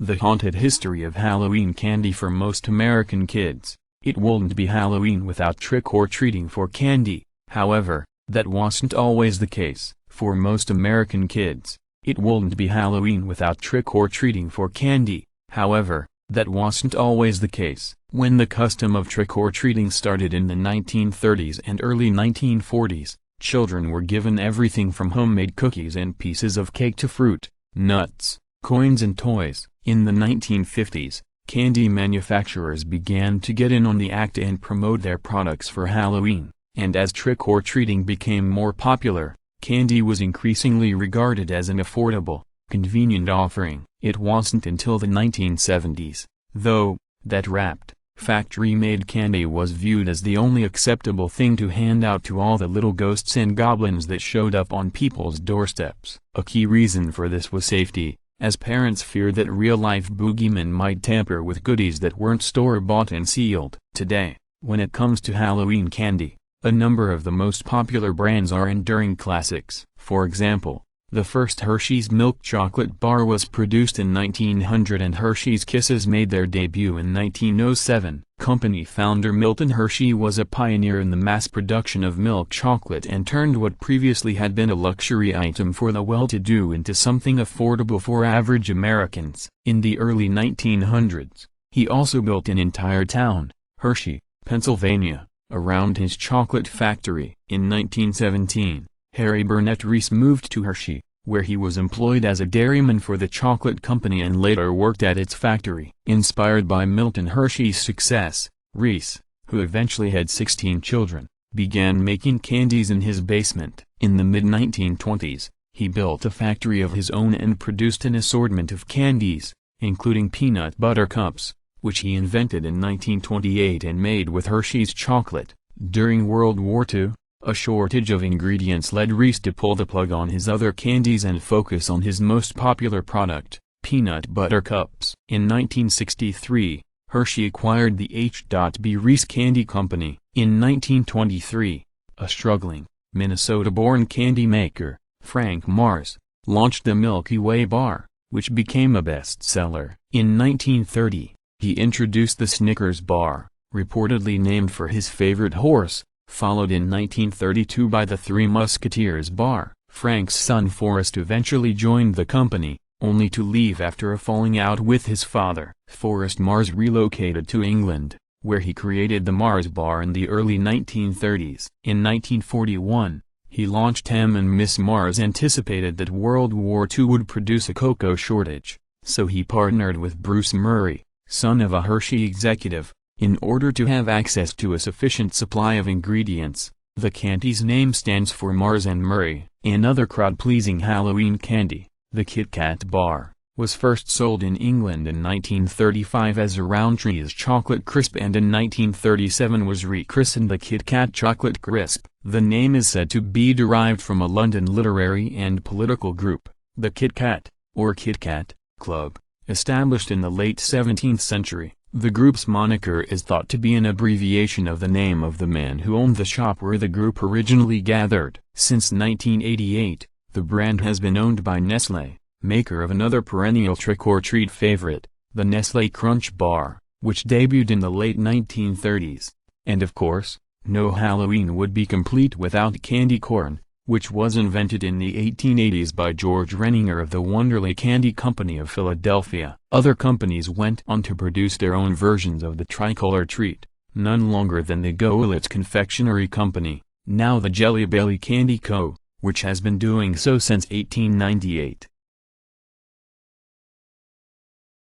The haunted history of Halloween candy for most American kids. It wouldn't be Halloween without trick-or-treating for candy. However, that wasn't always the case. For most American kids, it wouldn't be Halloween without trick-or-treating for candy. However, that wasn't always the case. When the custom of trick-or-treating started in the 1930s and early 1940s, children were given everything from homemade cookies and pieces of cake to fruit, nuts, coins and toys. In the 1950s, candy manufacturers began to get in on the act and promote their products for Halloween, and as trick-or-treating became more popular, candy was increasingly regarded as an affordable, convenient offering. It wasn't until the 1970s, though, that wrapped, factory-made candy was viewed as the only acceptable thing to hand out to all the little ghosts and goblins that showed up on people's doorsteps. A key reason for this was safety, as parents feared that real-life boogeymen might tamper with goodies that weren't store-bought and sealed. Today, when it comes to Halloween candy, a number of the most popular brands are enduring classics. For example, the first Hershey's milk chocolate bar was produced in 1900 and Hershey's Kisses made their debut in 1907. Company founder Milton Hershey was a pioneer in the mass production of milk chocolate and turned what previously had been a luxury item for the well-to-do into something affordable for average Americans. In the early 1900s, he also built an entire town, Hershey, Pennsylvania, around his chocolate factory. In 1917, Harry Burnett Reese moved to Hershey, where he was employed as a dairyman for the chocolate company and later worked at its factory. Inspired by Milton Hershey's success, Reese, who eventually had 16 children, began making candies in his basement. In the mid-1920s, he built a factory of his own and produced an assortment of candies, including peanut butter cups, which he invented in 1928 and made with Hershey's chocolate. During World War II, a shortage of ingredients led Reese to pull the plug on his other candies and focus on his most popular product, peanut butter cups. In 1963, Hershey acquired the H.B. Reese Candy Company. In 1923, a struggling, Minnesota-born candy maker, Frank Mars, launched the Milky Way bar, which became a bestseller. In 1930, he introduced the Snickers bar, reportedly named for his favorite horse, followed in 1932 by the Three Musketeers bar. Frank's son Forrest eventually joined the company, only to leave after a falling out with his father. Forrest Mars relocated to England, where he created the Mars bar in the early 1930s. In 1941, he launched M and Miss Mars anticipated that World War II would produce a cocoa shortage, so he partnered with Bruce Murray, son of a Hershey executive, in order to have access to a sufficient supply of ingredients. The candy's name stands for Mars and Murray. Another crowd-pleasing Halloween candy, the Kit Kat bar, was first sold in England in 1935 as a Roundtree's Chocolate Crisp and in 1937 was rechristened the Kit Kat Chocolate Crisp. The name is said to be derived from a London literary and political group, the Kit Kat, or Kit Kat, Club, established in the late 17th century. The group's moniker is thought to be an abbreviation of the name of the man who owned the shop where the group originally gathered. Since 1988, the brand has been owned by Nestlé, maker of another perennial trick-or-treat favorite, the Nestlé Crunch Bar, which debuted in the late 1930s. And of course, no Halloween would be complete without candy corn, which was invented in the 1880s by George Renninger of the Wonderly Candy Company of Philadelphia. Other companies went on to produce their own versions of the tricolor treat, none longer than the Goelitz Confectionery Company, now the Jelly Belly Candy Co., which has been doing so since 1898.